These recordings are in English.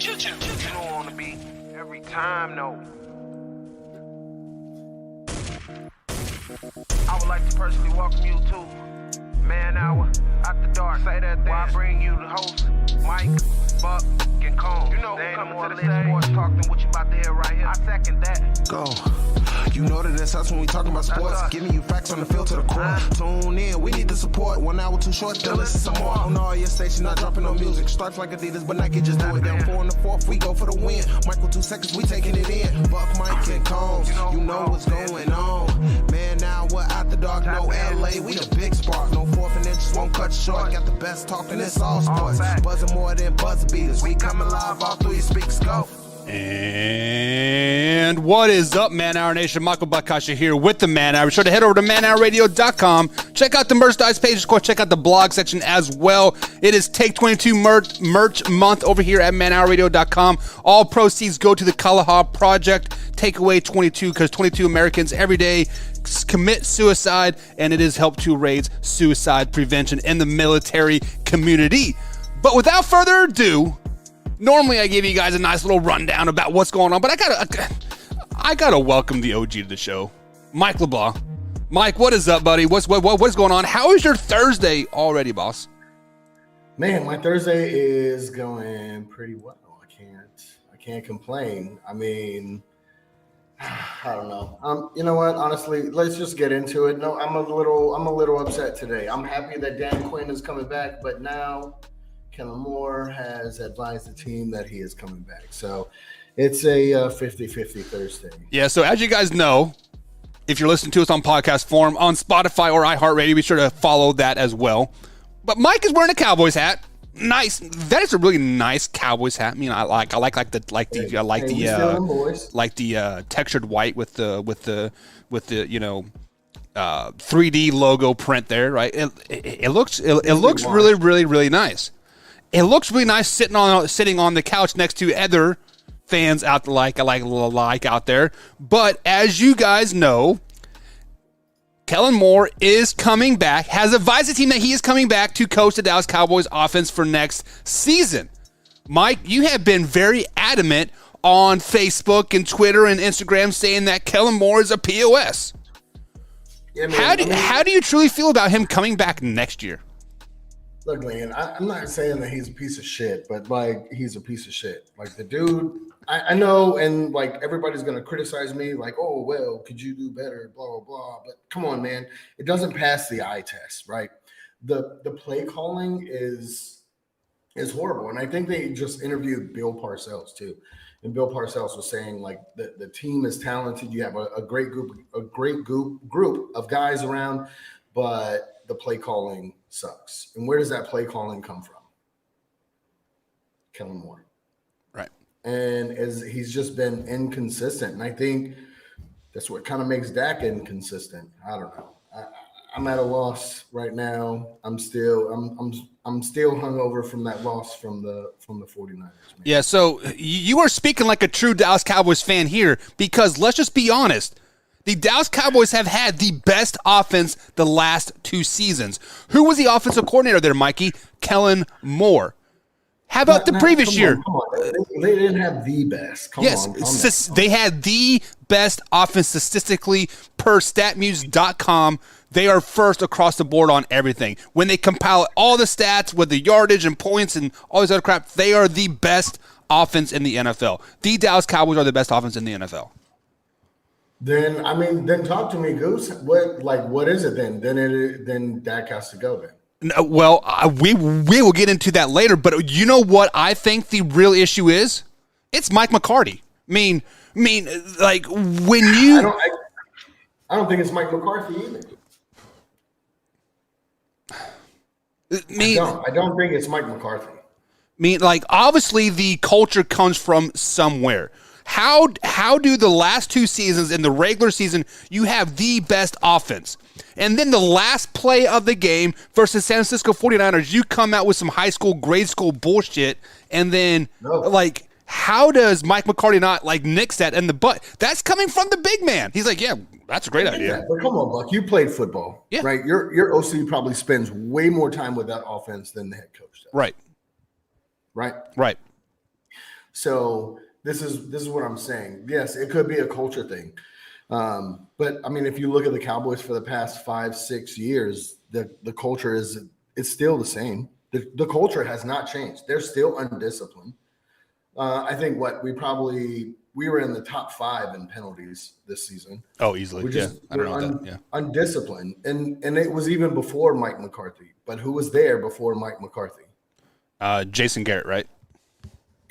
You know on the beat every time, no. I would like to personally welcome you to Man Hour After Dark. Say that thing. While I bring you the host, Mike, Buck, and Cone. You know who coming to the stage. Sports talk than what you about to hear right here. I second that. Go. You know that it's us when we talking about sports. Giving you facts on the field to the core. Tune in, we need the support. 1 hour too short, then listen some more. On all your stations, not dropping no music. Stripes like Adidas, but Nike just do it. Down 4 in the 4th, we go for the win. Michael 2 seconds, we taking it in. Buck, Mike, and Combs, you know what's going on. Man, now we're After Dark, no LA, we the big spark. No 4th and inches won't cut short. Got the best talking, it's all sports. Buzzing more than buzzer beaters. We coming live all through your speakers, go. And what is up, Man Hour Nation? Michael Bakasha here with the Man Hour. Be sure to head over to manhourradio.com. Check out the merchandise page. Of course, check out the blog section as well. It is Take 22 merch month over here at manhourradio.com. All proceeds go to the Kalahar Project. Take away 22 because 22 Americans every day commit suicide, and it is helped to raise suicide prevention in the military community. But without further ado, normally I give you guys a nice little rundown about what's going on, but I gotta welcome the OG to the show, Mike LeBlanc. Mike, what is up, buddy? What's going on? How is your Thursday already, boss? Man, my Thursday is going pretty well. I can't complain. I mean, I don't know. You know what? Honestly, let's just get into it. No, I'm a little upset today. I'm happy that Dan Quinn is coming back, but now Kellen Moore has advised the team that he is coming back. So it's a 50-50 Thursday. Yeah, so as you guys know, if you're listening to us on podcast form, on Spotify or iHeartRadio, be sure to follow that as well. But Mike is wearing a Cowboys hat. Nice. That is a really nice Cowboys hat. I mean, I like the textured white with the 3D logo print there, right? It looks really, really, really nice. It looks really nice sitting on the couch next to other fans out out there. But as you guys know, Kellen Moore is coming back, has advised the team that he is coming back to coach the Dallas Cowboys offense for next season. Mike, you have been very adamant on Facebook and Twitter and Instagram saying that Kellen Moore is a POS. Yeah, man, how do you truly feel about him coming back next year? Look, man, I'm not saying that he's a piece of shit, but he's a piece of shit. Like the dude, I know, and everybody's gonna criticize me, oh well, could you do better, blah blah blah. But come on, man, it doesn't pass the eye test, right? The play calling is horrible, and I think they just interviewed Bill Parcells too, and Bill Parcells was saying the team is talented. You have a great group of guys around, but the play calling sucks. And where does that play calling come from? Kellen Moore. Right. And he's just been inconsistent. And I think that's what kind of makes Dak inconsistent. I don't know. I'm at a loss right now. I'm still hungover from that loss from the 49ers. Man. Yeah, so you are speaking like a true Dallas Cowboys fan here, because let's just be honest. The Dallas Cowboys have had the best offense the last 2 seasons. Who was the offensive coordinator there, Mikey? Kellen Moore. How about the previous year? Come on. They didn't have the best. Yes, they had the best offense statistically per statmuse.com. They are first across the board on everything. When they compile all the stats with the yardage and points and all this other crap, they are the best offense in the NFL. The Dallas Cowboys are the best offense in the NFL. Then talk to me, Goose. What is it then? Then Dak has to go then. No, well, we will get into that later, but you know what I think the real issue is? It's Mike McCarthy. I mean, when you I don't think it's Mike McCarthy either. I don't think it's Mike McCarthy. Obviously the culture comes from somewhere. How do the last 2 seasons in the regular season, you have the best offense, and then the last play of the game versus San Francisco 49ers, you come out with some high school, grade school bullshit, and then how does Mike McCarthy not nix that in the butt? That's coming from the big man. He's like, yeah, that's a great idea. Yeah, but come on, Buck, you played football, right? Your OC probably spends way more time with that offense than the head coach does. Right. So this is what I'm saying. Yes, it could be a culture thing. But I mean, if you look at the Cowboys for the past 5-6 years, the culture it's still the same. The culture has not changed. They're still undisciplined. I think we were in the top 5 in penalties this season. Oh, easily. I don't know that. Yeah. Undisciplined. And it was even before Mike McCarthy. But who was there before Mike McCarthy? Jason Garrett, right?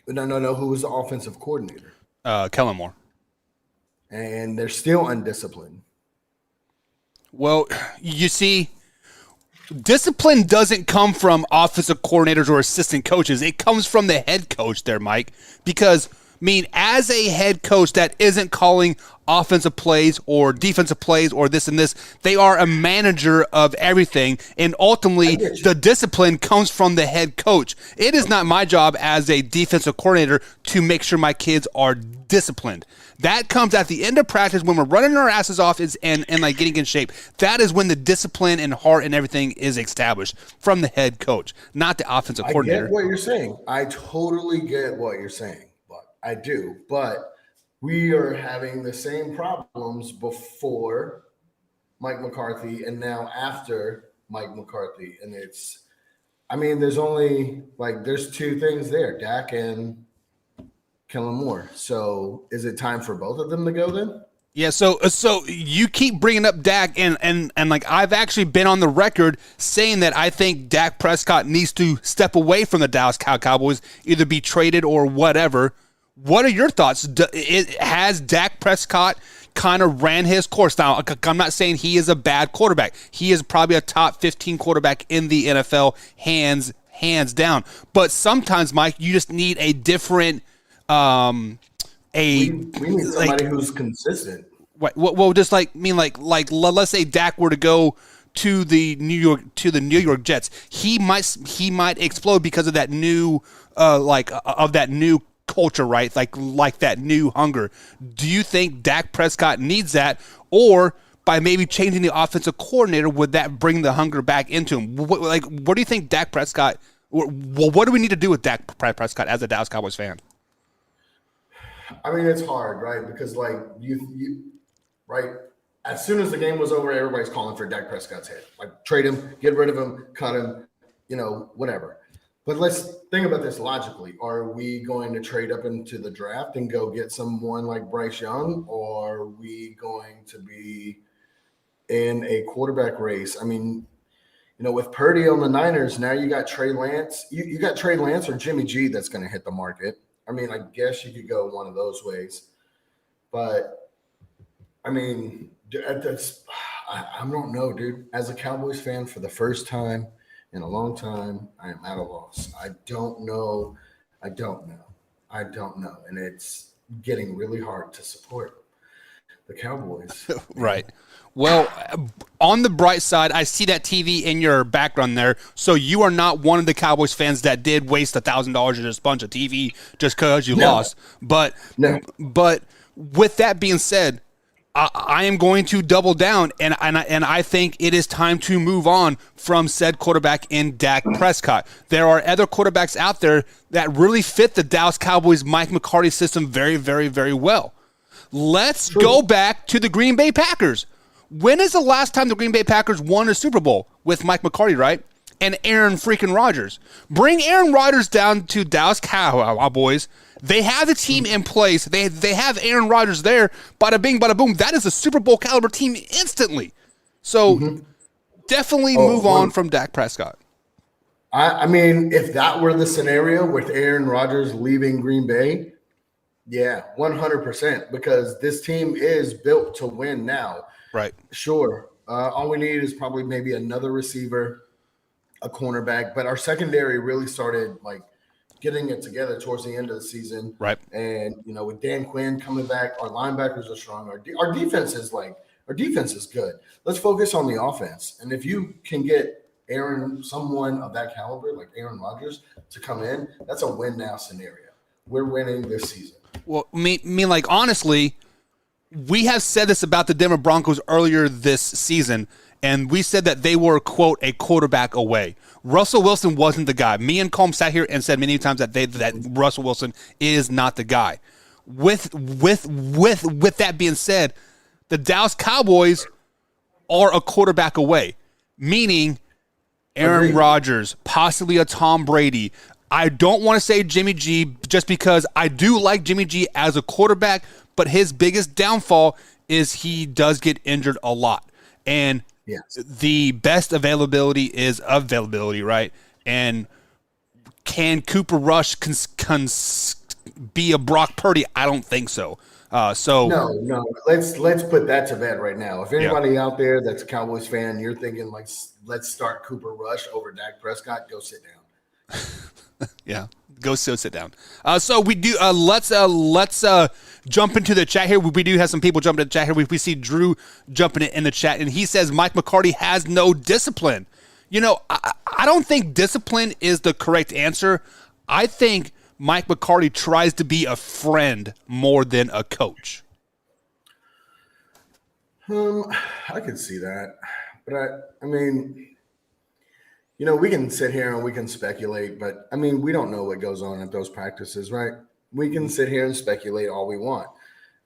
No. Who was the offensive coordinator? Kellen Moore. And they're still undisciplined. Well, you see, discipline doesn't come from offensive coordinators or assistant coaches. It comes from the head coach there, Mike. Because, as a head coach that isn't calling offensive plays or defensive plays or this and this, they are a manager of everything. And ultimately, the discipline comes from the head coach. It is not my job as a defensive coordinator to make sure my kids are disciplined. That comes at the end of practice when we're running our asses off and like getting in shape. That is when the discipline and heart and everything is established from the head coach, not the offensive coordinator. I get what you're saying. I totally get what you're saying, but I do. But we are having the same problems before Mike McCarthy and now after Mike McCarthy. And there's only there's 2 things there, Dak and Kellen Moore. So is it time for both of them to go then? Yeah, so you keep bringing up Dak, and like I've actually been on the record saying that I think Dak Prescott needs to step away from the Dallas Cowboys, either be traded or whatever. What are your thoughts? Has Dak Prescott kind of ran his course? Now, I'm not saying he is a bad quarterback. He is probably a top 15 quarterback in the NFL, hands down. But sometimes, Mike, you just need a different we need somebody who's consistent. Well, just let's say Dak were to go to the New York Jets, he might explode because of that new of that new culture, right? Like that new hunger. Do you think Dak Prescott needs that, or by maybe changing the offensive coordinator, would that bring the hunger back into him? What do you think Dak Prescott? What do we need to do with Dak Prescott as a Dallas Cowboys fan? I mean, it's hard, right? Because you right, as soon as the game was over, everybody's calling for Dak Prescott's head. Trade him, get rid of him, cut him, whatever. But let's think about this logically. Are we going to trade up into the draft and go get someone like Bryce Young, or are we going to be in a quarterback race? I mean, with Purdy on the Niners, now you got Trey Lance. You got Trey Lance or Jimmy G that's going to hit the market. I mean, I guess you could go one of those ways, but I mean, I don't know, dude. As a Cowboys fan for the first time in a long time, I am at a loss. I don't know, and it's getting really hard to support the Cowboys. Right. Well, on the bright side, I see that TV in your background there. So you are not one of the Cowboys fans that did waste $1,000 on just a bunch of TV just because you lost. But with that being said, I am going to double down, and I think it is time to move on from said quarterback in Dak Prescott. There are other quarterbacks out there that really fit the Dallas Cowboys Mike McCarthy system very, very, very well. Let's go back to the Green Bay Packers. When is the last time the Green Bay Packers won a Super Bowl with Mike McCarthy, right? And Aaron freaking Rodgers. Bring Aaron Rodgers down to Dallas Cowboys. They have the team in place. They have Aaron Rodgers there. Bada bing, bada boom. That is a Super Bowl caliber team instantly. So definitely move on from Dak Prescott. I mean, if that were the scenario with Aaron Rodgers leaving Green Bay, yeah, 100%, because this team is built to win now. Right. Sure. All we need is probably maybe another receiver, a cornerback, but our secondary really started getting it together towards the end of the season. Right. And with Dan Quinn coming back, our linebackers are strong. Our defense is good. Let's focus on the offense. And if you can get someone of that caliber, like Aaron Rodgers, to come in, that's a win now scenario. We're winning this season. Well, honestly, we have said this about the Denver Broncos earlier this season, and we said that they were, quote, a quarterback away. Russell Wilson wasn't the guy. Me and Colm sat here and said many times that Russell Wilson is not the guy. With that being said, the Dallas Cowboys are a quarterback away, meaning Aaron Rodgers, possibly a Tom Brady. I don't want to say Jimmy G just because I do like Jimmy G as a quarterback, but his biggest downfall is he does get injured a lot. And the best availability is availability, right? And can Cooper Rush be a Brock Purdy? I don't think so. No. Let's put that to bed right now. If anybody out there that's a Cowboys fan, you're thinking like, let's start Cooper Rush over Dak Prescott, go sit down. Yeah, go sit down. So we do. Let's jump into the chat here. We do have some people jumping in the chat here. We see Drew jumping in the chat, and he says Mike McCarthy has no discipline. You know, I don't think discipline is the correct answer. I think Mike McCarthy tries to be a friend more than a coach. I could see that, but I mean. You know, we can sit here and we can speculate, but I mean, we don't know what goes on at those practices, right? We can sit here and speculate all we want.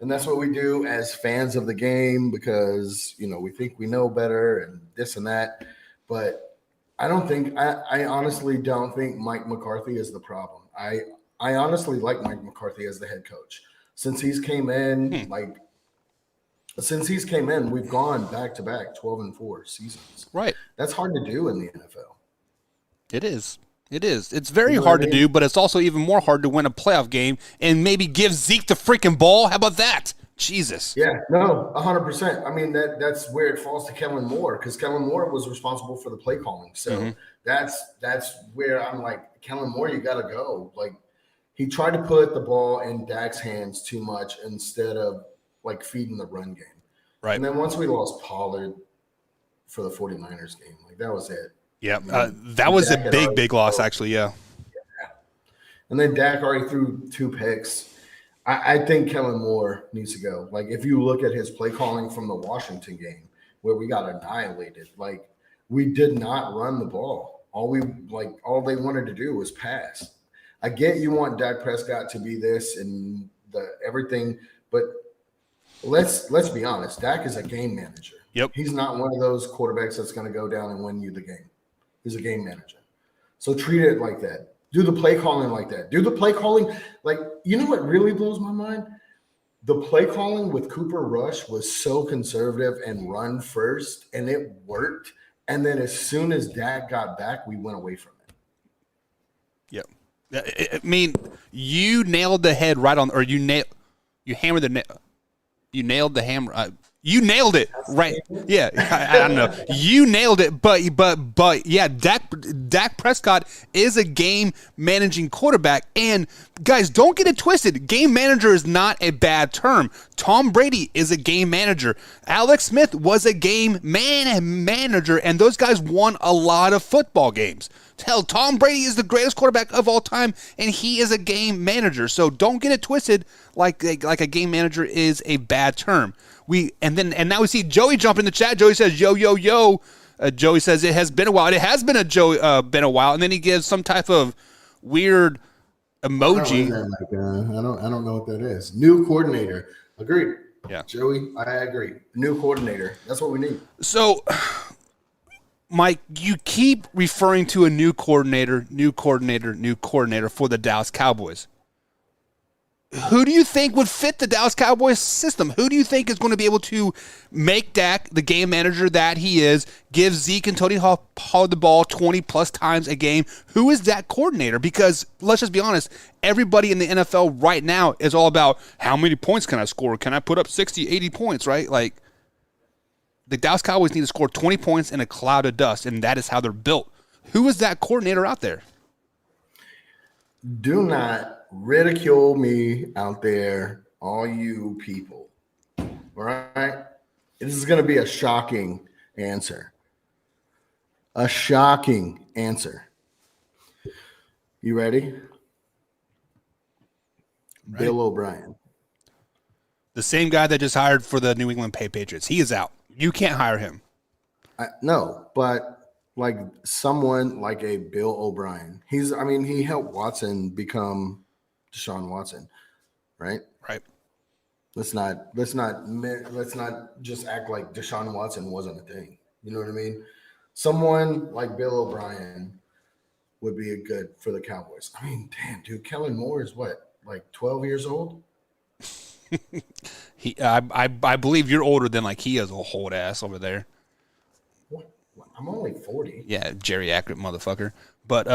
And that's what we do as fans of the game because, you know, we think we know better and this and that. But I honestly don't think Mike McCarthy is the problem. I honestly like Mike McCarthy as the head coach. Since he's came in, we've gone back-to-back 12-4 seasons. Right. That's hard to do in the NFL. It is. It's very hard to do, but it's also even more hard to win a playoff game and maybe give Zeke the freaking ball. How about that? Jesus. Yeah, no, 100%. I mean, that's where it falls to Kellen Moore because Kellen Moore was responsible for the play calling. So that's where I'm like, Kellen Moore, you got to go. Like, he tried to put the ball in Dak's hands too much instead of, like, feeding the run game. Right. And then once we lost Pollard for the 49ers game, like, that was it. Yeah, that was a big loss, actually, yeah. And then Dak already threw 2 picks. I think Kellen Moore needs to go. Like, if you look at his play calling from the Washington game where we got annihilated, like, we did not run the ball. All they wanted to do was pass. I get you want Dak Prescott to be this and everything, but let's be honest. Dak is a game manager. Yep. He's not one of those quarterbacks that's going to go down and win you the game. He's a game manager. So treat it like that. Do the play calling like that. Do the play calling like, you know what really blows my mind? The play calling with Cooper Rush was so conservative and run first, and it worked. And then as soon as Dak got back, we went away from it. Yep. I mean, you nailed the head right on, or you hammered you nailed the hammer. You nailed it, right? Yeah, I don't know. You nailed it, but yeah, Dak Prescott is a game managing quarterback. And guys, don't get it twisted. Game manager is not a bad term. Tom Brady is a game manager. Alex Smith was a game manager, and those guys won a lot of football games. Hell, Tom Brady is the greatest quarterback of all time, and he is a game manager. So don't get it twisted like a game manager is a bad term. And now we see Joey jump in the chat. Joey says, yo, yo, yo. Joey says it has been a while. It has been been a while. And then he gives some type of weird emoji. I don't know what that is. New coordinator. Agreed. Yeah. Joey, I agree. New coordinator. That's what we need. So, Mike, you keep referring to a new coordinator for the Dallas Cowboys. Who do you think would fit the Dallas Cowboys system? Who do you think is going to be able to make Dak the game manager that he is, give Zeke and Tony Hall the ball 20-plus times a game? Who is that coordinator? Because let's just be honest, everybody in the NFL right now is all about how many points can I score? Can I put up 60, 80 points, right? Like, the Dallas Cowboys need to score 20 points in a cloud of dust, and that is how they're built. Who is that coordinator out there? Do not ridicule me out there, all you people. All right? This is going to be a shocking answer. A shocking answer. You ready? Right. Bill O'Brien. The same guy that just hired for the New England Patriots. He is out. You can't hire him. No, but like someone like a Bill O'Brien. He helped Watson become Deshaun Watson, right? Right. Let's not just act like Deshaun Watson wasn't a thing. You know what I mean? Someone like Bill O'Brien would be a good for the Cowboys. I mean, damn, dude, Kellen Moore is what, like 12 years old? I believe you're older than like he is, a old ass over there. What? I'm only 40. Yeah, geriatric motherfucker. But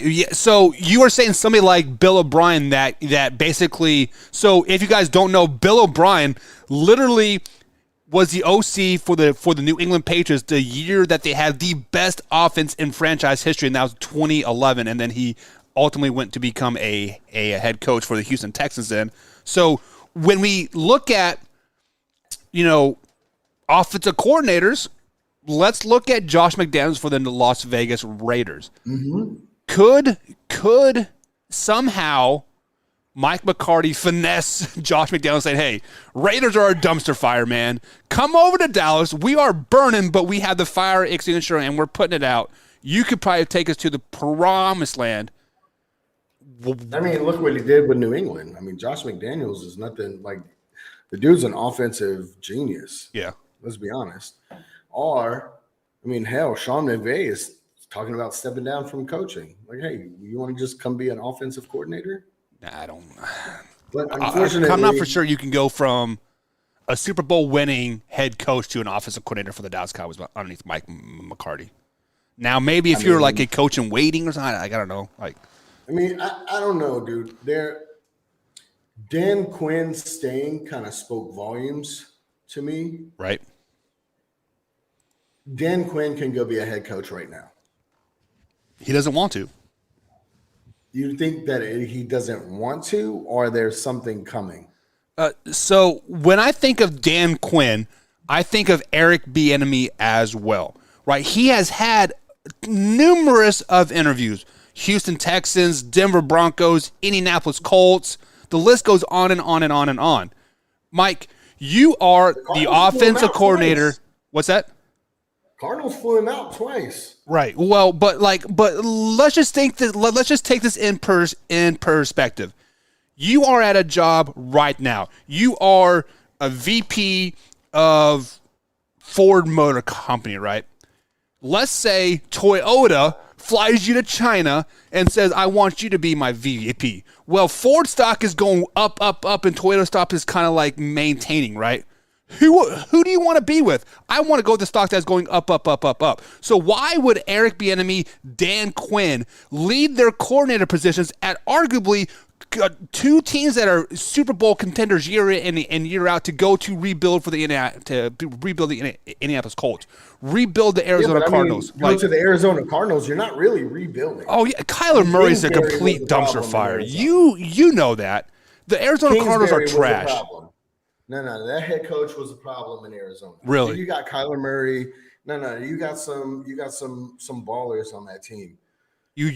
yeah. So you are saying somebody like Bill O'Brien that basically. So if you guys don't know, Bill O'Brien literally was the OC for the New England Patriots the year that they had the best offense in franchise history, and that was 2011. And then he ultimately went to become a head coach for the Houston Texans. Then, so when we look at offensive coordinators, let's look at Josh McDaniels for the Las Vegas Raiders. Mm-hmm. Could somehow Mike McCarthy finesse Josh McDaniels saying, hey, Raiders are a dumpster fire, man. Come over to Dallas. We are burning, but we have the fire extinguisher and we're putting it out. You could probably take us to the promised land. I mean, look what he did with New England. I mean, Josh McDaniels is nothing like the dude's an offensive genius. Yeah. Let's be honest. Or, I mean, hell, Sean McVay is talking about stepping down from coaching. Like, hey, you want to just come be an offensive coordinator? Nah, I don't. But unfortunately, I'm not for sure you can go from a Super Bowl winning head coach to an offensive coordinator for the Dallas Cowboys underneath Mike McCarthy. Now, maybe if you're like a coach in waiting or something, I don't know. Like, I mean, I don't know, dude. Dan Quinn staying kind of spoke volumes to me. Right. Dan Quinn can go be a head coach right now. He doesn't want to. You think that he doesn't want to, or there's something coming? So when I think of Dan Quinn, I think of Eric Bieniemy as well, right? He has had numerous of interviews. Houston Texans, Denver Broncos, Indianapolis Colts. The list goes on and on and on and on. Mike, you are the offensive coordinator. Twice. What's that? Cardinals flew him out twice. Right. Well, but let's just think that. Let's just take this in perspective. You are at a job right now. You are a VP of Ford Motor Company, right? Let's say Toyota flies you to China and says, I want you to be my VP. Well, Ford stock is going up, up, up, and Toyota stock is kind of like maintaining, right? Who do you want to be with? I want to go with the stock that's going up, up, up, up, up. So why would Eric Bieniemy, Dan Quinn lead their coordinator positions at arguably two teams that are Super Bowl contenders year in and year out to go to rebuild for the Indianapolis Colts, rebuild the Arizona Cardinals? Go to the Arizona Cardinals, you're not really rebuilding. Oh yeah, Kyler Murray's a complete dumpster fire. You know that the Arizona Cardinals are trash. No, that head coach was a problem in Arizona. Really? You got Kyler Murray. No, you got some ballers on that team. You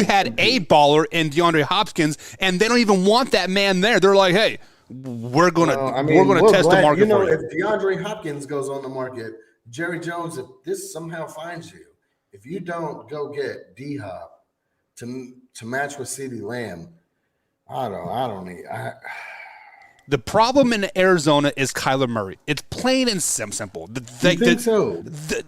had a baller in DeAndre Hopkins, and they don't even want that man there. They're like, hey, we're gonna test the market. You know, for you. if DeAndre Hopkins goes on the market, Jerry Jones, if this somehow finds you, if you don't go get D-Hop to match with CeeDee Lamb, The problem in Arizona is Kyler Murray. It's plain and simple.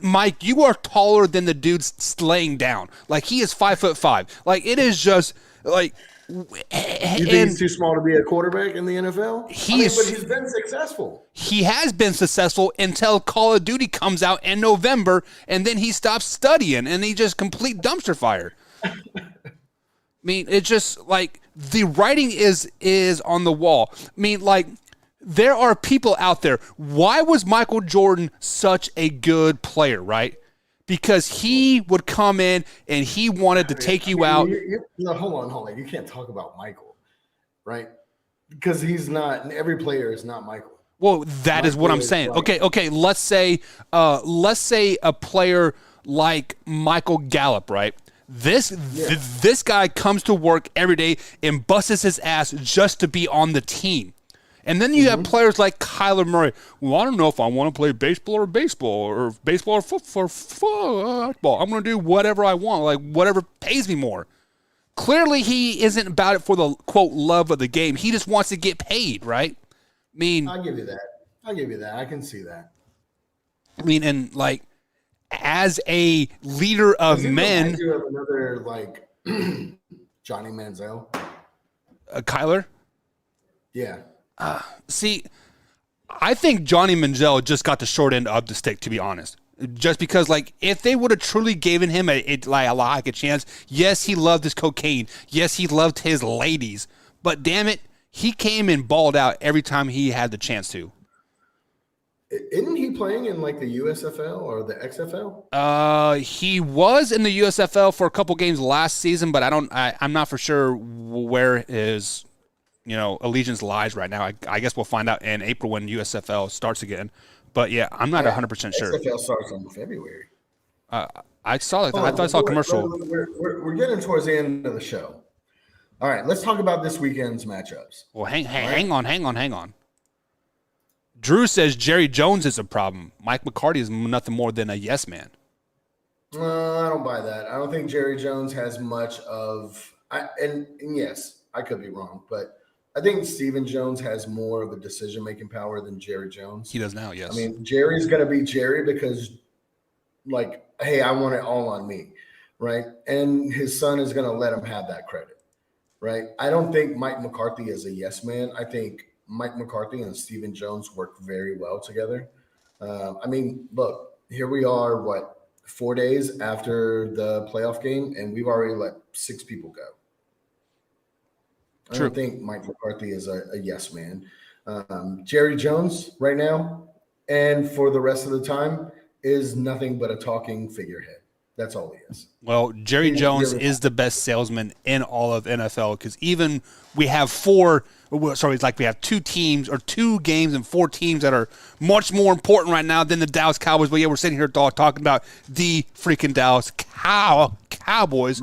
Mike, you are taller than the dude's laying down. Like, he is 5'5". Like, it is just like. You think he's too small to be a quarterback in the NFL? But he's been successful. He has been successful until Call of Duty comes out in November, and then he stops studying, and he just complete dumpster fire. I mean, it's just like the writing is on the wall. I mean, like, there are people out there. Why was Michael Jordan such a good player, right? Because he would come in and he wanted to take you out. No, hold on. You can't talk about Michael, right? Because he's not. Every player is not Michael. Well, that is what I'm saying. Okay. Let's say a player like Michael Gallup, right? This guy comes to work every day and busts his ass just to be on the team. And then you have players like Kyler Murray. Well, I don't know if I want to play baseball or football. I'm going to do whatever I want, like whatever pays me more. Clearly, he isn't about it for the, quote, love of the game. He just wants to get paid, right? I mean, I'll give you that. I can see that. I mean, and like, as a leader of men, you have another like Johnny Manziel, Kyler. Yeah. See, I think Johnny Manziel just got the short end of the stick, to be honest. Just because, like, if they would have truly given him a chance, yes, he loved his cocaine. Yes, he loved his ladies. But damn it, he came and balled out every time he had the chance to. Isn't he playing in like the USFL or the XFL? He was in the USFL for a couple games last season, but I'm not for sure where his allegiance lies right now. I guess we'll find out in April when USFL starts again. But yeah, I'm not 100% sure. XFL starts in February. I saw that. I thought I saw a commercial. We're getting towards the end of the show. All right, let's talk about this weekend's matchups. Well, hang on. Drew says Jerry Jones is a problem. Mike McCarthy is nothing more than a yes man. I don't buy that. I don't think Jerry Jones has much of and yes, I could be wrong, but I think Stephen Jones has more of a decision-making power than Jerry Jones. He does now, yes. I mean, Jerry's going to be Jerry because, like, hey, I want it all on me, right? And his son is going to let him have that credit, right? I don't think Mike McCarthy is a yes man. I think Mike McCarthy and Stephen Jones work very well together. I mean, look, here we are, 4 days after the playoff game, and we've already let 6 people go. I don't think Mike McCarthy is a yes man. Jerry Jones right now and for the rest of the time is nothing but a talking figurehead. That's all he is. Well, Jerry Jones is the best salesman in all of NFL because even we have we have 2 teams or 2 games and 4 teams that are much more important right now than the Dallas Cowboys. But yeah, we're sitting here talking about the freaking Dallas Cowboys.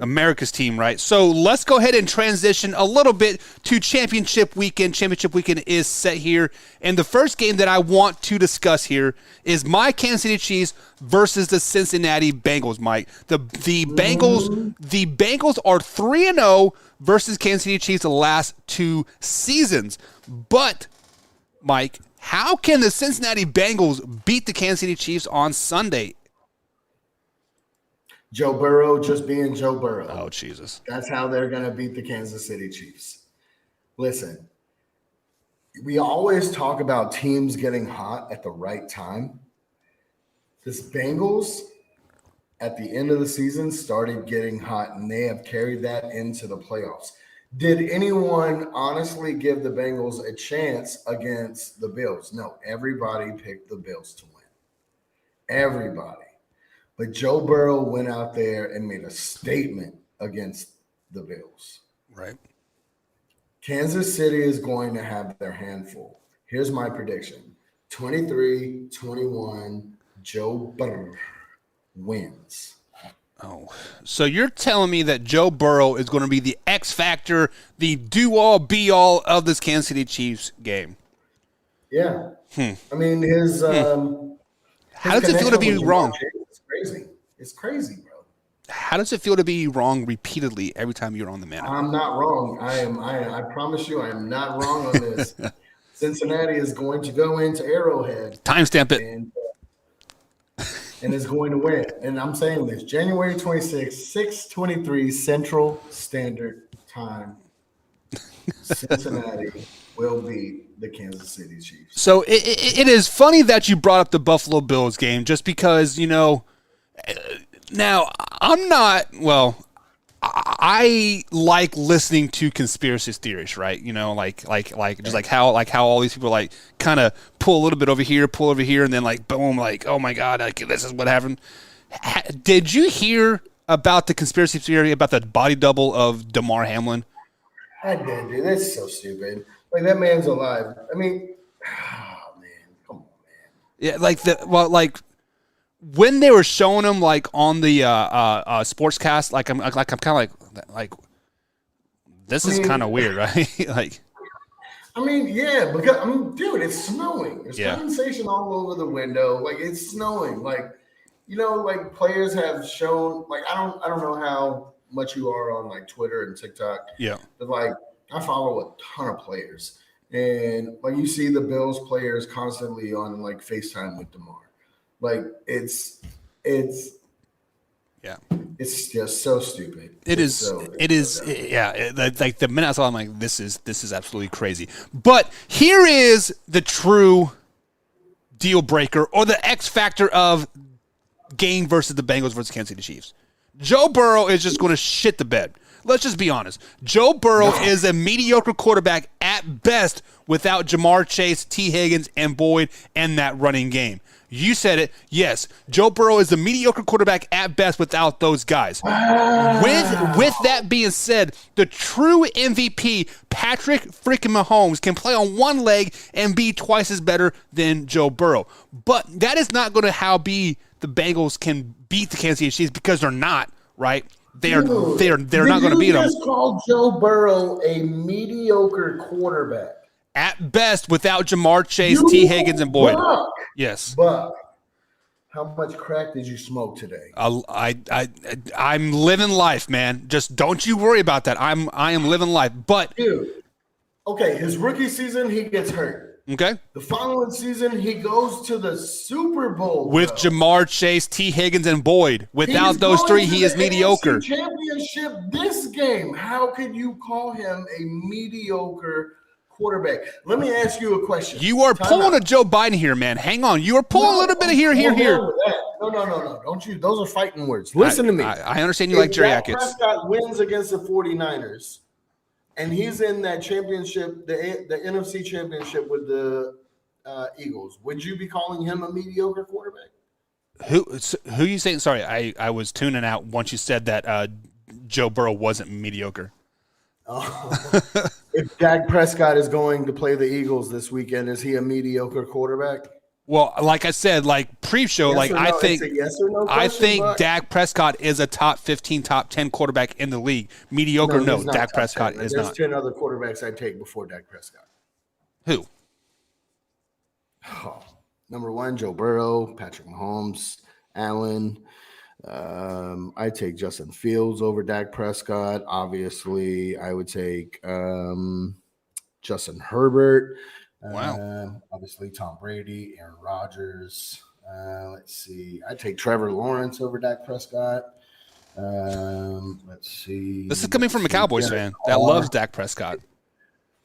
America's team, right? So let's go ahead and transition a little bit to championship weekend. Championship weekend is set here. And the first game that I want to discuss here is my Kansas City Chiefs versus the Cincinnati Bengals, Mike. The Bengals are 3-0 versus Kansas City Chiefs the last 2 seasons. But, Mike, how can the Cincinnati Bengals beat the Kansas City Chiefs on Sunday? Joe Burrow just being Joe Burrow. Oh, Jesus. That's how they're going to beat the Kansas City Chiefs. Listen, we always talk about teams getting hot at the right time. This Bengals, at the end of the season, started getting hot, and they have carried that into the playoffs. Did anyone honestly give the Bengals a chance against the Bills? No, everybody picked the Bills to win. Everybody. But Joe Burrow went out there and made a statement against the Bills. Right. Kansas City is going to have their handful. Here's my prediction. 23-21, Joe Burrow wins. Oh, so you're telling me that Joe Burrow is going to be the X factor, the do-all, be-all of this Kansas City Chiefs game? Yeah. I mean, his how does it feel to be wrong? It's crazy, bro. How does it feel to be wrong repeatedly every time you're on the man? I'm not wrong. I promise you, I am not wrong on this. Cincinnati is going to go into Arrowhead. Timestamp it. And is going to win. And I'm saying this, January 26th, 6:23 Central Standard Time. Cincinnati will beat the Kansas City Chiefs. So it is funny that you brought up the Buffalo Bills game just because, now I'm not, I like listening to conspiracy theories, right? Like how all these people kind of pull a little bit over here, and then boom, oh my God, this is what happened. Did you hear about the conspiracy theory about the body double of Damar Hamlin? I did, dude. That's so stupid. That man's alive. I mean, oh man, come on, man. Yeah, when they were showing him on the sportscast, I'm kind of like this is kind of weird, right? I mean, yeah, because dude, it's snowing. There's Yeah. condensation all over the window. Like it's snowing. Like, like players have shown. Like I don't know how much you are on like Twitter and TikTok. Yeah. But like I follow a ton of players, and like you see the Bills players constantly on like FaceTime with DeMar. Like it's Yeah. It's just so stupid. It It's is. so- It it's is. so dumb. Like the minute I saw it, I'm like, this is absolutely crazy. But here is the true deal breaker or the X factor of game versus the Bengals versus Kansas City Chiefs. Joe Burrow is just going to shit the bed. Let's just be honest. Joe Burrow is a mediocre quarterback at best without Jamar Chase, T. Higgins, and Boyd and that running game. You said it. Yes, Joe Burrow is a mediocre quarterback at best without those guys. With that being said, the true MVP, Patrick freaking Mahomes, can play on one leg and be twice as better than Joe Burrow. But that is not going to how be the Bengals can beat the Kansas City Chiefs because they're not, right? They're not going to beat them. You just called Joe Burrow a mediocre quarterback. At best, without Jamar Chase, T. Higgins, and Boyd. Buck, Yes. Buck, how much crack did you smoke today? I'm living life, man. Just don't you worry about that. I am living life. But Dude, okay, his rookie season, he gets hurt. okay, The following season, he goes to the Super Bowl. with bro. Jamar Chase, T. Higgins, and Boyd. Without He's those going three, to he is the mediocre. AFC Championship this game. How could you call him a mediocre quarterback? Let me ask you a question. You are Time pulling a out. Joe Biden here, man. Hang on. You are pulling a little bit of here. Hold on with that. No. Don't you? Those are fighting words. Listen to me. I understand you If like Jerry Dak Atkins. Prescott wins against the 49ers, and he's in that championship, the NFC championship with the Eagles, would you be calling him a mediocre quarterback? Who you saying? Sorry, I was tuning out once you said that Joe Burrow wasn't mediocre. If Dak Prescott is going to play the Eagles this weekend, is he a mediocre quarterback? Well, like I said, like pre-show, Yes like or I no? think It's a yes or no I question, think Buck? Dak Prescott is a top 15, top 10 quarterback in the league. Mediocre, no. he's not Dak top Prescott 10. is There's not. 10 other quarterbacks I'd take before Dak Prescott. Who? Number one, Joe Burrow, Patrick Mahomes, Allen. I take Justin Fields over Dak Prescott. Obviously, I would take Justin Herbert. Wow. Obviously, Tom Brady, Aaron Rodgers. Let's see. I take Trevor Lawrence over Dak Prescott. Let's see. This is coming from a Cowboys fan that Carr. loves Dak Prescott.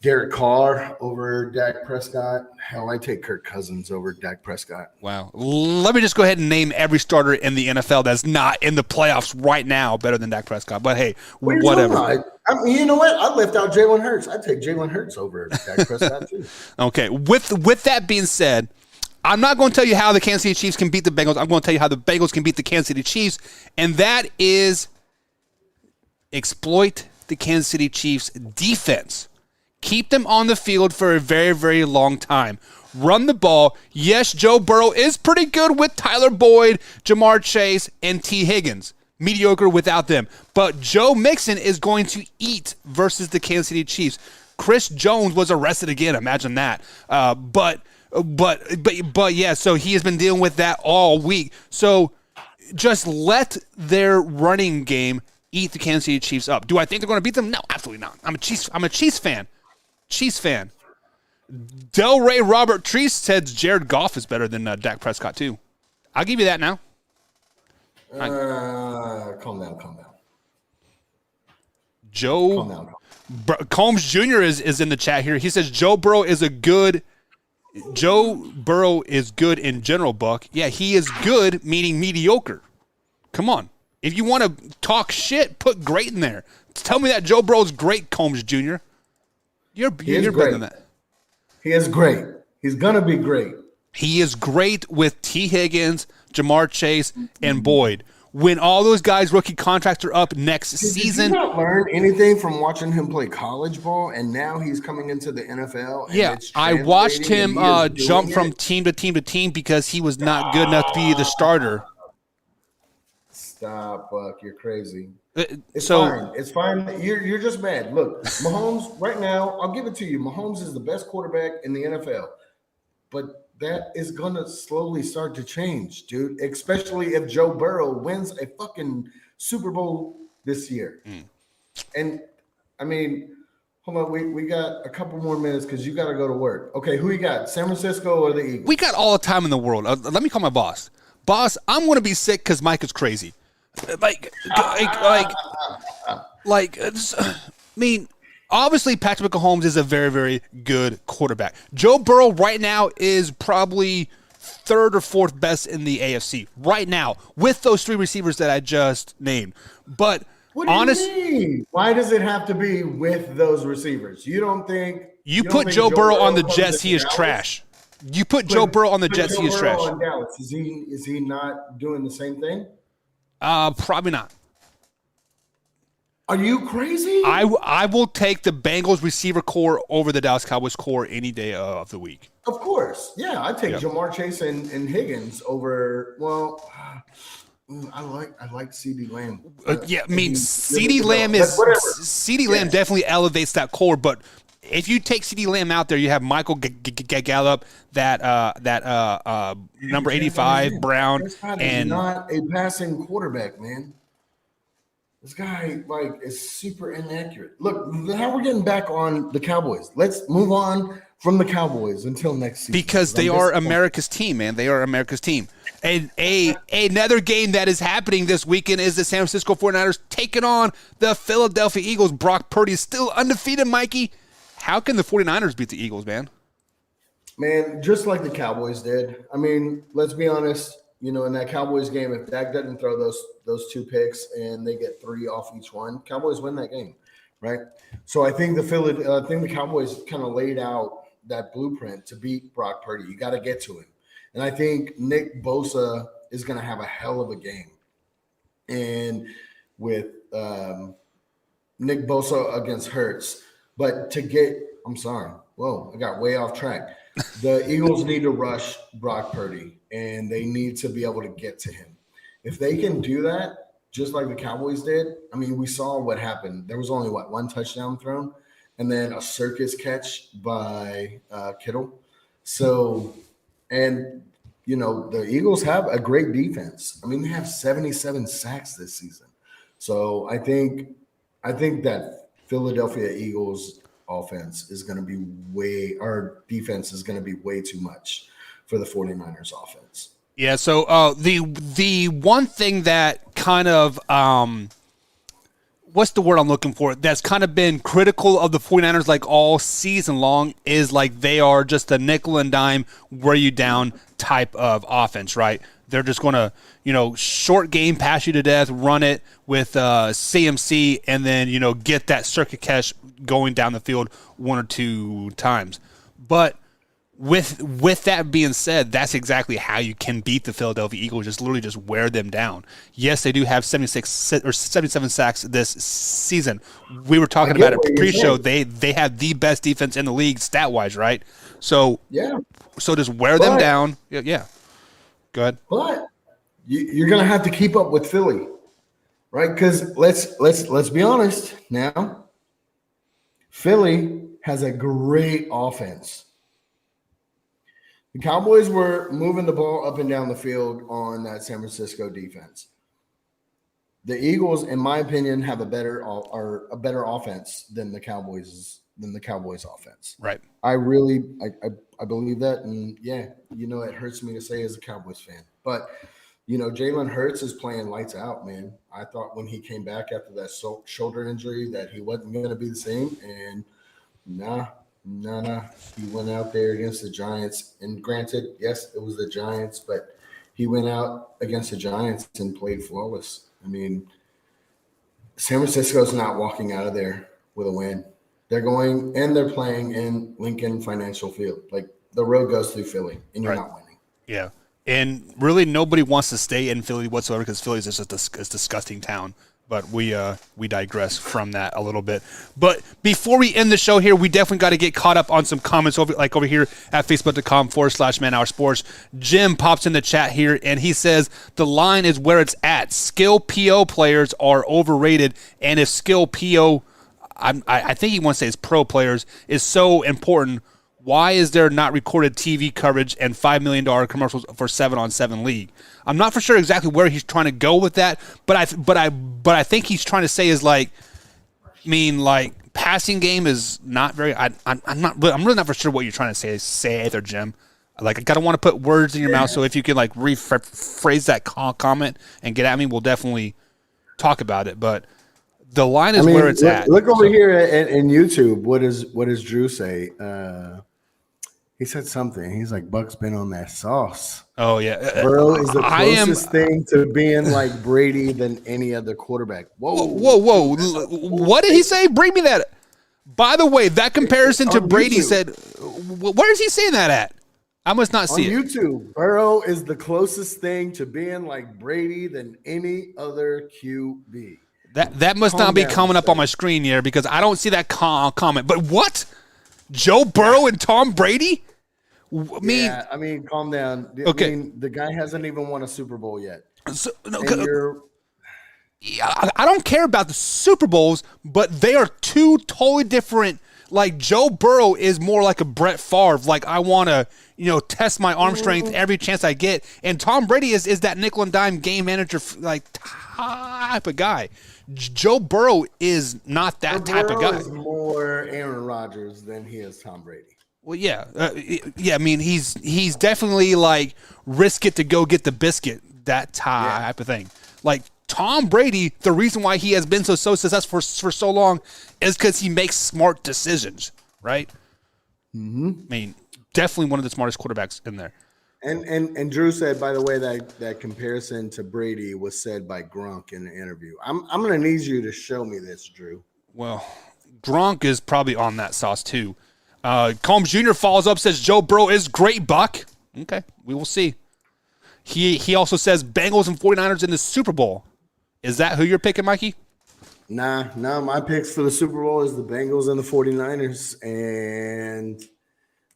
Derek Carr over Dak Prescott. Hell, I take Kirk Cousins over Dak Prescott. Wow. Let me just go ahead and name every starter in the NFL that's not in the playoffs right now better than Dak Prescott. But hey, What are you whatever. talking about? I mean, you know what? I left out Jalen Hurts. I'd take Jalen Hurts over Dak Prescott too. Okay. With that being said, I'm not going to tell you how the Kansas City Chiefs can beat the Bengals. I'm going to tell you how the Bengals can beat the Kansas City Chiefs, and that is exploit the Kansas City Chiefs defense. Keep them on the field for a very, very long time. Run the ball. Yes, Joe Burrow is pretty good with Tyler Boyd, Jamar Chase, and T. Higgins. Mediocre without them. But Joe Mixon is going to eat versus the Kansas City Chiefs. Chris Jones was arrested again. Imagine that. But yeah, so he has been dealing with that all week. So just let their running game eat the Kansas City Chiefs up. Do I think they're going to beat them? No, absolutely not. I'm a Chiefs fan. Chiefs fan. Delray Robert Treese said Jared Goff is better than Dak Prescott too. I'll give you that now. Calm down. Joe Calm down. Combs Jr. is in the chat here. He says Joe Burrow is good in general, Buck. Yeah, he is good, meaning mediocre. Come on. If you want to talk shit, put great in there. Tell me that Joe Burrow's great, Combs Jr. You're better great. than that. He is great. He's gonna be great. He is great with T. Higgins, Jamar Chase, and Boyd. When all those guys' rookie contracts are up next season. Did you not learn anything from watching him play college ball, and now he's coming into the NFL? And Yeah, it's I watched him translating and he is jump doing from it? team to team to team because he was not good enough to be the starter. Stop, Buck. You're crazy. It's So fine. It's fine. You're just mad. Look, Mahomes, right now, I'll give it to you. Mahomes is the best quarterback in the NFL. But that is going to slowly start to change, dude, especially if Joe Burrow wins a fucking Super Bowl this year. And, I mean, hold on. We got a couple more minutes because you got to go to work. Okay, who you got, San Francisco or the Eagles? we got all the time in the world. Let me call my boss. Boss, I'm going to be sick because Mike is crazy. I mean, obviously Patrick Mahomes is a very, very good quarterback. Joe Burrow right now is probably third or fourth best in the AFC right now with those three receivers that I just named. But what do you mean? Why does it have to be with those receivers? You don't think you don't put think Joe Burrow on the comes Jets, to he is Dallas? trash. You put Joe Burrow on the Jets, he is trash. On Dallas. Is he not doing the same thing? Probably not. Are you crazy? I will take the Bengals receiver core over the Dallas Cowboys core any day of the week. Of course. Yeah, I take Jamar Chase and Higgins over. Well, I like CeeDee Lamb. CeeDee Lamb Lamb definitely elevates that core, but if you take CeeDee Lamb out there, you have Michael Gallup, that number 85 Brown, and not a passing quarterback, man. This guy is super inaccurate. Look, now we're getting back on the Cowboys. Let's move on from the Cowboys until next season. Because they are America's team, man. They are America's team. And another game that is happening this weekend is the San Francisco 49ers taking on the Philadelphia Eagles. Brock Purdy is still undefeated, Mikey. How can the 49ers beat the Eagles, man? Man, just like the Cowboys did. I mean, let's be honest. In that Cowboys game, if Dak doesn't throw those two picks and they get 3 off each one, Cowboys win that game, right? So I think the Cowboys kind of laid out that blueprint to beat Brock Purdy. You got to get to him, and I think Nick Bosa is going to have a hell of a game, and with Nick Bosa against Hurts. But I'm sorry. Whoa, I got way off track. The Eagles need to rush Brock Purdy, and they need to be able to get to him. If they can do that, just like the Cowboys did, I mean, we saw what happened. There was only, one touchdown thrown, and then a circus catch by Kittle. So, and, the Eagles have a great defense. I mean, they have 77 sacks this season. So I think that Philadelphia Eagles offense is going to be our defense is going to be way too much for the 49ers offense. Yeah, so the one thing that kind of what's the word I'm looking for, that's kind of been critical of the 49ers like all season long is like they are just a nickel and dime, wear you down type of offense, right? They're just going to, short game, pass you to death, run it with CMC, and then, get that circuit catch going down the field 1 or 2 times. But with that being said, that's exactly how you can beat the Philadelphia Eagles, just literally just wear them down. Yes, they do have 77 sacks this season. We were talking about it pre-show. They have the best defense in the league stat-wise, right? So, so just wear them down. Yeah. Go ahead. But you're going to have to keep up with Philly, right? Because let's be honest now. Philly has a great offense. The Cowboys were moving the ball up and down the field on that San Francisco defense. The Eagles, in my opinion, have a better offense than the Cowboys offense. Right. I believe that, and it hurts me to say as a Cowboys fan, but Jalen Hurts is playing lights out, man. I thought when he came back after that shoulder injury that he wasn't going to be the same, and nah. He went out there against the Giants, and granted, yes, it was the Giants, but he went out against the Giants and played flawless. I mean, San Francisco's not walking out of there with a win. They're going and they're playing in Lincoln Financial Field. Like, the road goes through Philly, and you're not winning. Yeah. And really nobody wants to stay in Philly whatsoever because Philly is just a disgusting town. But we digress from that a little bit. But before we end the show here, we definitely got to get caught up on some comments over here at facebook.com/manhoursports. Jim pops in the chat here, and he says the line is where it's at. Skill PO players are overrated, and if skill PO, I think he wants to say it's pro players, is so important, why is there not recorded TV coverage and $5 million commercials for 7-on-7 league? I'm not for sure exactly where he's trying to go with that, but I think he's trying to say is like passing game is not very. I'm really not for sure what you're trying to say there, Jim. Like, I gotta want to put words in your mouth, so if you could like rephrase that comment and get at me, we'll definitely talk about it. But the line is where it's at. Look over here in YouTube. What does Drew say? He said something. He's like, Buck's been on that sauce. Oh, yeah. Burrow is the closest thing to being like Brady than any other quarterback. Whoa. What did he say? Bring me that. By the way, that comparison to Brady said, where is he saying that at? I must not see it. On YouTube, Burrow is the closest thing to being like Brady than any other QB. That must not be coming up on my screen here because I don't see that comment. But what? Joe Burrow and Tom Brady? I mean, calm down. Okay. I mean, the guy hasn't even won a Super Bowl yet. So, I don't care about the Super Bowls, but they are two totally different. Like, Joe Burrow is more like a Brett Favre. Like, I want to, test my arm strength every chance I get. And Tom Brady is that nickel and dime game manager, like, type of guy. Joe Burrow is not that type of guy. Burrow is more Aaron Rodgers than he is Tom Brady. Well, yeah. I mean, he's definitely like risk it to go get the biscuit, that type of thing. Like, Tom Brady, the reason why he has been so successful for so long is because he makes smart decisions, right? Mm-hmm. I mean, definitely one of the smartest quarterbacks in there. And Drew said, by the way, that comparison to Brady was said by Gronk in the interview. I'm going to need you to show me this, Drew. Well, Gronk is probably on that sauce too. Combs Jr. follows up, says Joe Burrow is great, Buck. Okay, we will see. He also says Bengals and 49ers in the Super Bowl. Is that who you're picking, Mikey? Nah, my picks for the Super Bowl is the Bengals and the 49ers, and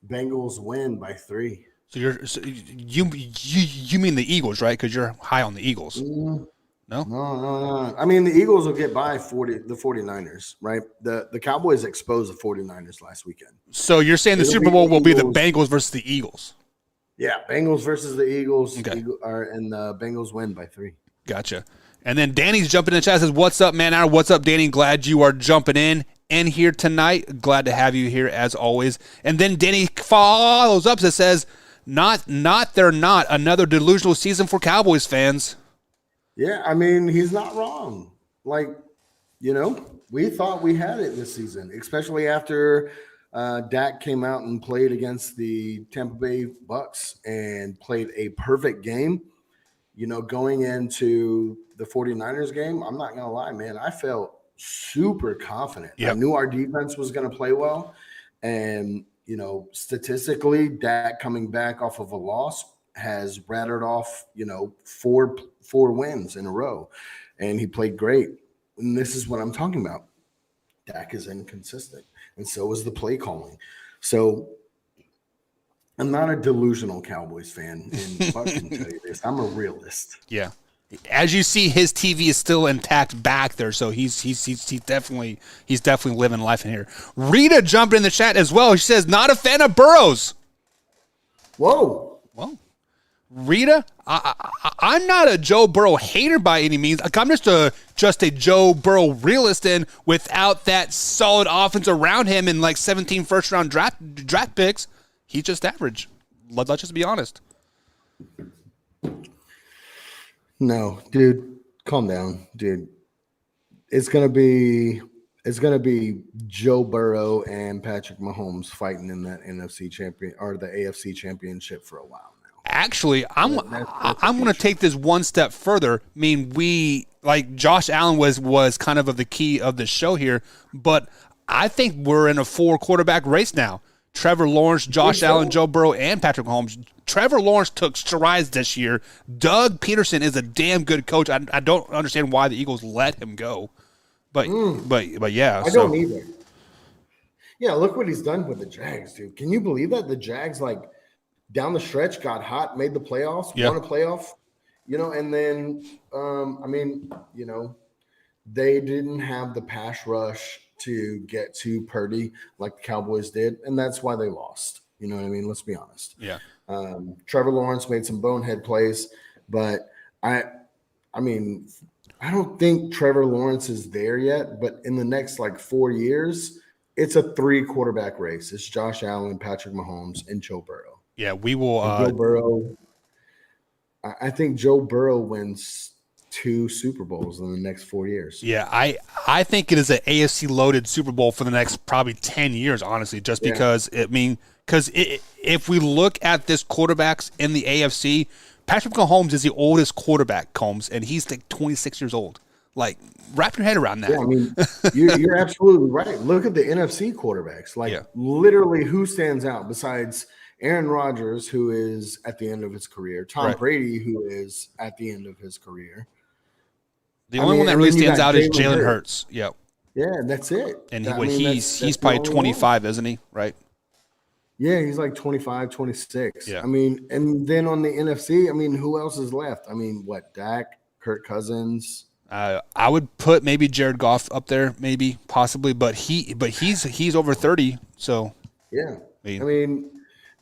Bengals win by 3. So you mean the Eagles, right? Because you're high on the Eagles. No? No. I mean, the Eagles will get by the 49ers, right? The Cowboys exposed the 49ers last weekend. So you're saying the Super Bowl will be the Bengals versus the Eagles? Yeah, Bengals versus the Eagles. Okay. And the Bengals win by 3. Gotcha. And then Danny's jumping in the chat, says, what's up, man? What's up, Danny? Glad you are jumping in here tonight. Glad to have you here as always. And then Danny follows up that says, they're not another delusional season for Cowboys fans. Yeah, I mean, he's not wrong. Like, we thought we had it this season, especially after Dak came out and played against the Tampa Bay Bucks and played a perfect game. Going into the 49ers game, I'm not going to lie, man, I felt super confident. Yep. I knew our defense was going to play well. And, statistically, Dak coming back off of a loss has rattled off, 4 wins in a row. And he played great. And this is what I'm talking about. Dak is inconsistent. And so is the play calling. So I'm not a delusional Cowboys fan, and Buck can tell you this. I'm a realist. Yeah. As you see, his TV is still intact back there, so he's definitely living life in here. Rita jumped in the chat as well. She says, not a fan of Burrows. Whoa. Well, Rita, I'm not a Joe Burrow hater by any means. Like, I'm just a Joe Burrow realist, and without that solid offense around him and like 17 first-round draft picks, he's just average. Let's just be honest. No, dude, calm down, dude. It's gonna be Joe Burrow and Patrick Mahomes fighting in that NFC champion or the AFC championship for a while now. Actually, I'm going to take this one step further. I mean, Josh Allen was kind of the key of the show here, but I think we're in a 4 quarterback race now. Trevor Lawrence, Josh Allen, Joe Burrow, and Patrick Mahomes. Trevor Lawrence took strides this year. Doug Peterson is a damn good coach. I don't understand why the Eagles let him go, but yeah, I don't either. Yeah, look what he's done with the Jags, dude. Can you believe that the Jags, like, down the stretch, got hot, made the playoffs, won a playoff, and then, they didn't have the pass rush to get to Purdy like the Cowboys did, and that's why they lost. You know what I mean? Let's be honest. Yeah. Trevor Lawrence made some bonehead plays, but I don't think Trevor Lawrence is there yet, but in the next, 4 years, it's a 3-quarterback race. It's Josh Allen, Patrick Mahomes, and Joe Burrow. Yeah, we will. Joe Burrow. I think Joe Burrow wins 2 Super Bowls in the next 4 years. Yeah, I think it is an AFC loaded Super Bowl for the next probably 10 years, honestly, just because if we look at this quarterbacks in the AFC, Patrick Mahomes is the oldest quarterback, Combs, and he's like 26 years old. Like, wrap your head around that. Yeah, I mean, you're absolutely right. Look at the NFC quarterbacks. Literally, who stands out besides Aaron Rodgers, who is at the end of his career, Tom Brady, who is at the end of his career. The only one that really stands out is Jalen Hurts. Yeah. Yeah, that's it. And he's probably 25, isn't he? Right? Yeah, he's like 25, 26. Yeah. I mean, and then on the NFC, who else is left? Dak, Kirk Cousins. I would put maybe Jared Goff up there, maybe, possibly, but he's over 30, so. Yeah.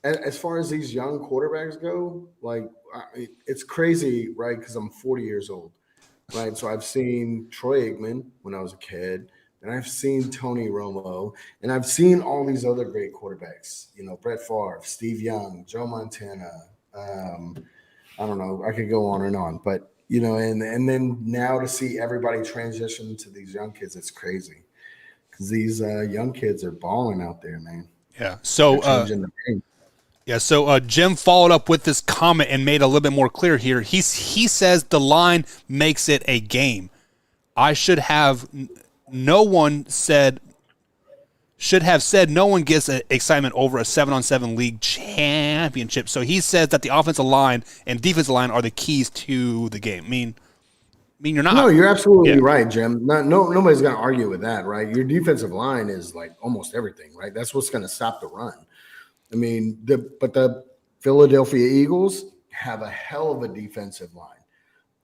As far as these young quarterbacks go, it's crazy, right? Because I'm 40 years old. Right, so I've seen Troy Aikman when I was a kid, and I've seen Tony Romo, and I've seen all these other great quarterbacks. Brett Favre, Steve Young, Joe Montana. I don't know. I could go on and on, but and then now to see everybody transition to these young kids, it's crazy because these young kids are balling out there, man. Yeah. So. Yeah, so Jim followed up with this comment and made it a little bit more clear here. He says the line makes it a game. Should have said no one gets excitement over a 7-on-7 league championship. So he says that the offensive line and defensive line are the keys to the game. I mean you're not. No, you're absolutely right, Jim. Nobody's going to argue with that, right? Your defensive line is like almost everything, right? That's what's going to stop the run. But the Philadelphia Eagles have a hell of a defensive line.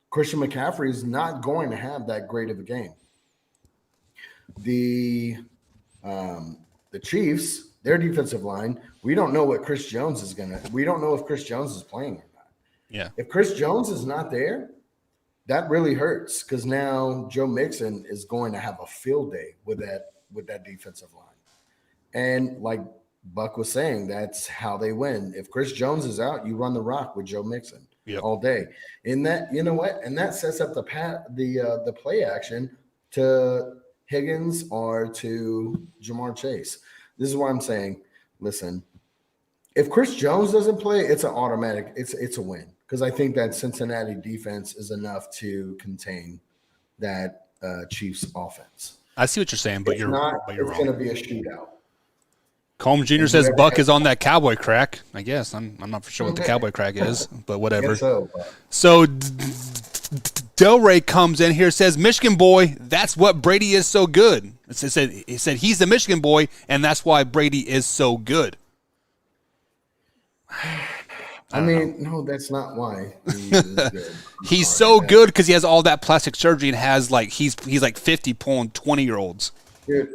Christian McCaffrey is not going to have that great of a game. The Chiefs, their defensive line, we don't know what Chris Jones is we don't know if Chris Jones is playing or not. Yeah. If Chris Jones is not there, that really hurts because now Joe Mixon is going to have a field day with that defensive line. And Buck was saying, that's how they win. If Chris Jones is out, you run the rock with Joe Mixon all day. And that, you know what? And that sets up the play action to Higgins or to Jamar Chase. This is why I'm saying, listen, if Chris Jones doesn't play, it's an automatic. It's a win because I think that Cincinnati defense is enough to contain that Chiefs offense. I see what you're saying, but you're wrong. It's going to be a shootout. Combs Jr. says Buck is on that cowboy crack. I guess I'm not for sure what the cowboy crack is, but whatever. So Delray comes in here, says Michigan boy. That's what Brady is so good. He said he's the Michigan boy, and that's why Brady is so good. No, that's not why. He's so good because he has all that plastic surgery and has he's 50 pulling 20-year-olds. Dude,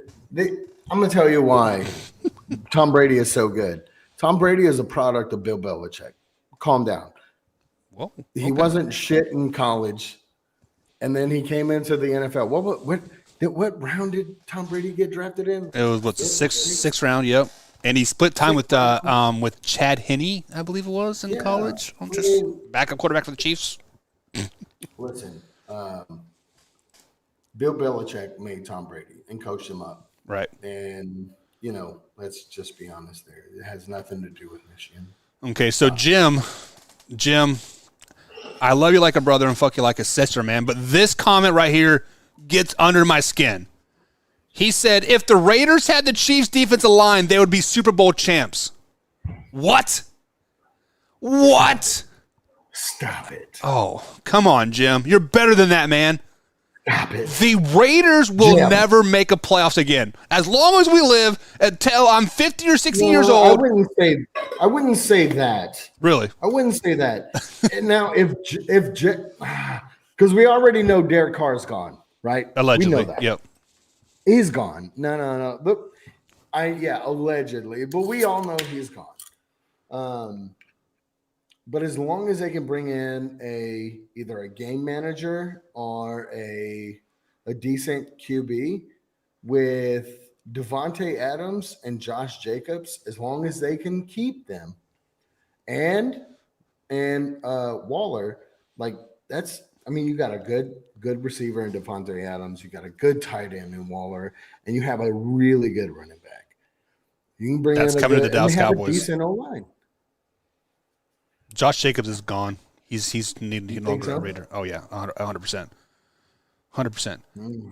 I'm going to tell you why Tom Brady is so good. Tom Brady is a product of Bill Belichick. Calm down. Well, okay. He wasn't shit in college, and then he came into the NFL. What round did Tom Brady get drafted in? It was sixth round, yep. And he split time with Chad Henne, I believe it was, in college. Just backup quarterback for the Chiefs. Listen, Bill Belichick made Tom Brady and coached him up. Right. And, let's just be honest there. It has nothing to do with Michigan. Okay, so Jim, I love you like a brother and fuck you like a sister, man. But this comment right here gets under my skin. He said if the Raiders had the Chiefs' defensive line, they would be Super Bowl champs. What? What? Stop it. Oh, come on, Jim. You're better than that, man. Stop it. The Raiders will Jim. never make a playoffs again. As long as we live until I'm 50 or 60 years old. I wouldn't say that. Really? I wouldn't say that. And now, because we already know Derek Carr's gone, right? Allegedly. We know that. Yep. He's gone. No. But allegedly. But we all know he's gone. But as long as they can bring in either a game manager or a decent QB with Devontae Adams and Josh Jacobs, as long as they can keep them and Waller, like that's. I mean, you got a good receiver in Devontae Adams. You got a good tight end in Waller, and you have a really good running back. You can bring That's in coming to the Dallas and they have Cowboys. A decent O-line. Josh Jacobs is gone. He's no longer so? a Raider. Oh yeah, 100%. 100%.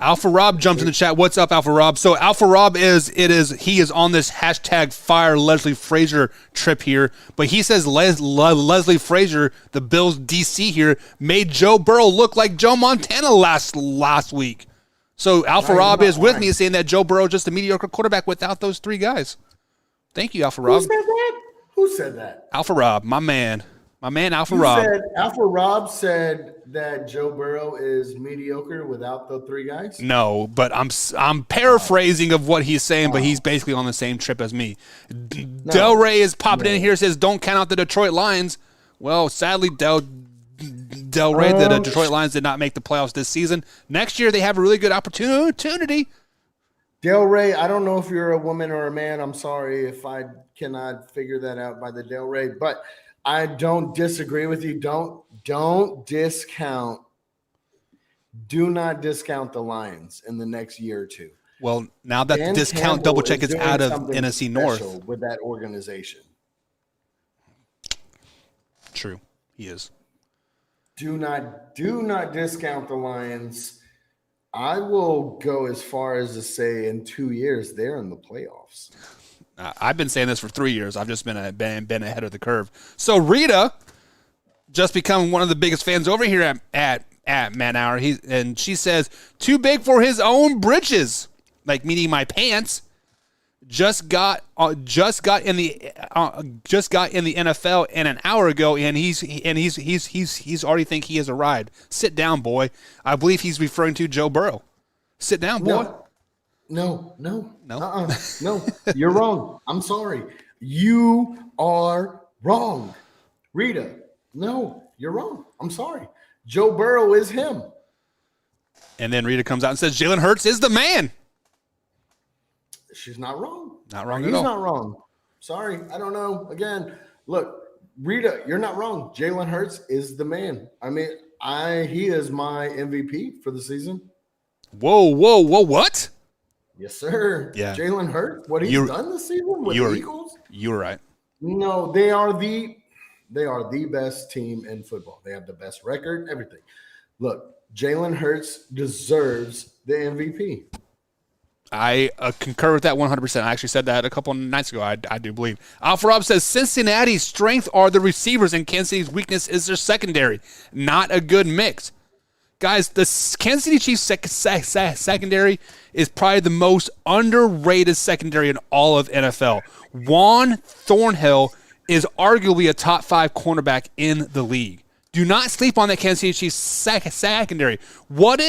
Alpha Rob jumps in the chat. What's up, Alpha Rob? So Alpha Rob he is on this hashtag fire Leslie Frazier trip here, but he says Leslie Frazier, the Bills DC here, made Joe Burrow look like Joe Montana last week. So Alpha Rob is with me saying that Joe Burrow just a mediocre quarterback without those three guys. Thank you, Alpha Rob. Who said that? Who said that? Alpha Rob, my man Alpha Rob. Alpha Rob said that Joe Burrow is mediocre without the three guys? No, but I'm paraphrasing of what he's saying, but he's basically on the same trip as me. Del Rey is popping in here, says don't count out the Detroit Lions. Well, sadly, Del Rey, the Detroit Lions did not make the playoffs this season. Next year, they have a really good opportunity. Del Rey, I don't know if you're a woman or a man. I'm sorry if I cannot figure that out by the Del Rey, but I don't disagree with you. Don't discount. Do not discount the Lions in the next year or two. Well, now that Dan the discount Campbell double check is doing out of something NFC special North. with that organization. True, he is. Do not discount the Lions. I will go as far as to say in 2 years they're in the playoffs. I've been saying this for 3 years. I've just been ahead of the curve. So Rita just become one of the biggest fans over here at Man Hour. And she says, too big for his own britches, like meaning my pants. Just got in the NFL and an hour ago, and he's already think he has arrived. Sit down, boy. I believe he's referring to Joe Burrow. Sit down, boy. No. You're wrong. I'm sorry. You are wrong. Rita, no, you're wrong. I'm sorry. Joe Burrow is him. And then Rita comes out and says Jalen Hurts is the man. She's not wrong. Not wrong He's at all. not wrong. Sorry. I don't know. Again, look, Rita, you're not wrong. Jalen Hurts is the man. I mean, he is my MVP for the season. Whoa, what? Yes, sir. Yeah. Jalen Hurts, what he's done this season with the Eagles? You were right. No, they are the best team in football. They have the best record, everything. Look, Jalen Hurts deserves the MVP. I concur with that 100%. I actually said that a couple of nights ago. I do believe. Alpha Rob says Cincinnati's strength are the receivers and Kansas City's weakness is their secondary. Not a good mix. Guys, the Kansas City Chiefs secondary is probably the most underrated secondary in all of NFL. Juan Thornhill is arguably a top 5 cornerback in the league. Do not sleep on that Kansas City Chiefs secondary. What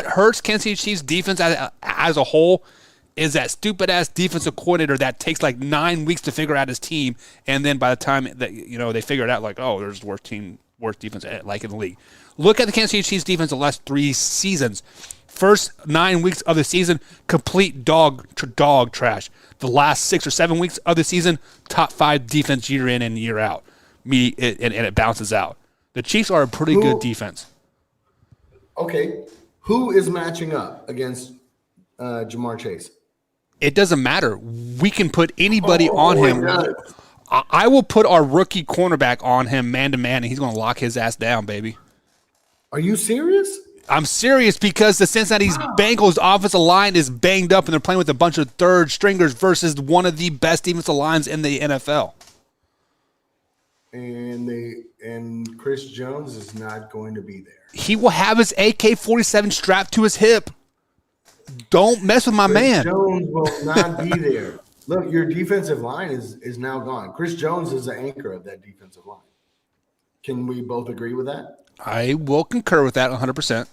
hurts Kansas City Chiefs defense as a whole is that stupid-ass defensive coordinator that takes like 9 weeks to figure out his team, and then by the time that they figure it out, like, oh, there's worst defense like in the league. Look at the Kansas City Chiefs defense the last 3 seasons. First 9 weeks of the season, complete dog trash. The last 6 or 7 weeks of the season, top 5 defense year in and year out. And it bounces out. The Chiefs are a pretty good defense. Okay. Who is matching up against Jamar Chase? It doesn't matter. We can put anybody on him. I will put our rookie cornerback on him man-to-man, and he's going to lock his ass down, baby. Are you serious? I'm serious because the Cincinnati Bengals offensive line is banged up and they're playing with a bunch of third stringers versus one of the best defensive lines in the NFL. And Chris Jones is not going to be there. He will have his AK-47 strapped to his hip. Don't mess with my man. Jones will not be there. Look, your defensive line is now gone. Chris Jones is the anchor of that defensive line. Can we both agree with that? I will concur with that 100%.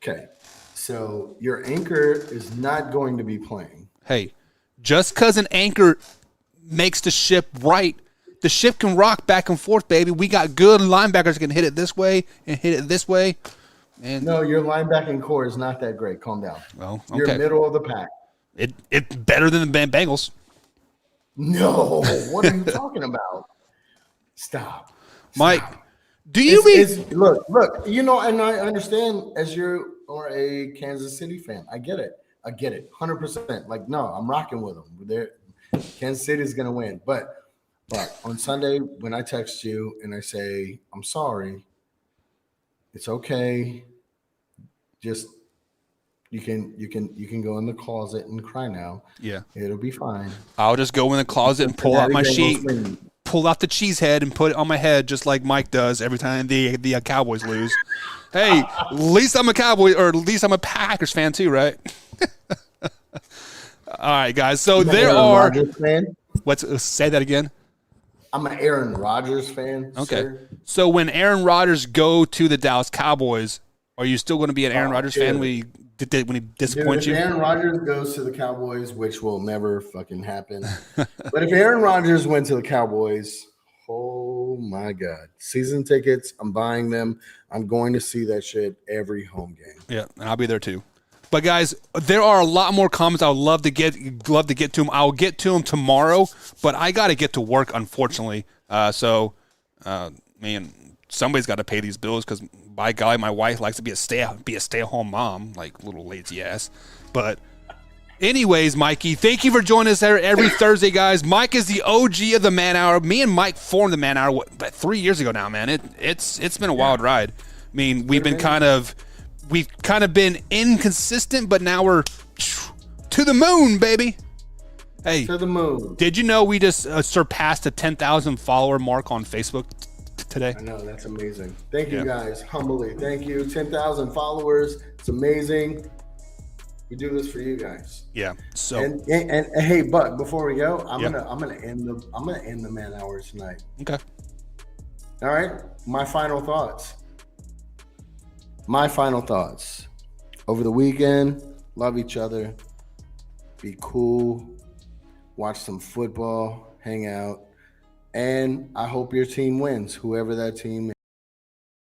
Okay. So your anchor is not going to be playing. Hey, just because an anchor makes the ship right, the ship can rock back and forth, baby. We got good linebackers that can hit it this way and hit it this way. And no, your linebacking core is not that great. Calm down. Well, okay. You're middle of the pack. It's better than the Bengals. No, what are you talking about? Stop. Mike, do you look, and I understand as you are a Kansas City fan. I get it. 100%. Like, no, I'm rocking with them. Kansas City is going to win. But on Sunday, when I text you and I say, I'm sorry, it's okay. Just you can go in the closet and cry now. Yeah. It'll be fine. I'll just go in the closet and pull out my sheet, pull out the cheese head and put it on my head just like Mike does every time the Cowboys lose. Hey, at least I'm a Cowboy, or at least I'm a Packers fan too, right? All right, guys. So there are. Say that again. I'm an Aaron Rodgers fan. Okay. Sir. So when Aaron Rodgers go to the Dallas Cowboys, are you still going to be an Aaron Rodgers fan when he disappoints you? If Aaron Rodgers goes to the Cowboys, which will never fucking happen, but if Aaron Rodgers went to the Cowboys, oh my God, season tickets, I'm buying them. I'm going to see that shit every home game. Yeah, and I'll be there too. But guys, there are a lot more comments I would love to get to them. I'll get to them tomorrow, but I got to get to work, unfortunately. Man, somebody's got to pay these bills because, by golly, my wife likes to be a stay-at-home mom, like little lazy ass. But anyways, Mikey, thank you for joining us every Thursday, guys. Mike is the OG of the Man Hour. Me and Mike formed the Man Hour 3 years ago now, man. It's been a wild ride. I mean, we've kind of been inconsistent, but now we're to the moon, baby. Hey, to the moon. Did you know we just surpassed the 10,000 follower mark on Facebook today? I know, that's amazing. Thank you guys, humbly. Thank you. 10,000 followers. It's amazing. We do this for you guys. Yeah. So and hey, Buck, before we go, I'm gonna end the Man Hour tonight. Okay. All right. My final thoughts. Over the weekend, love each other, be cool, watch some football, hang out, and I hope your team wins, whoever that team is.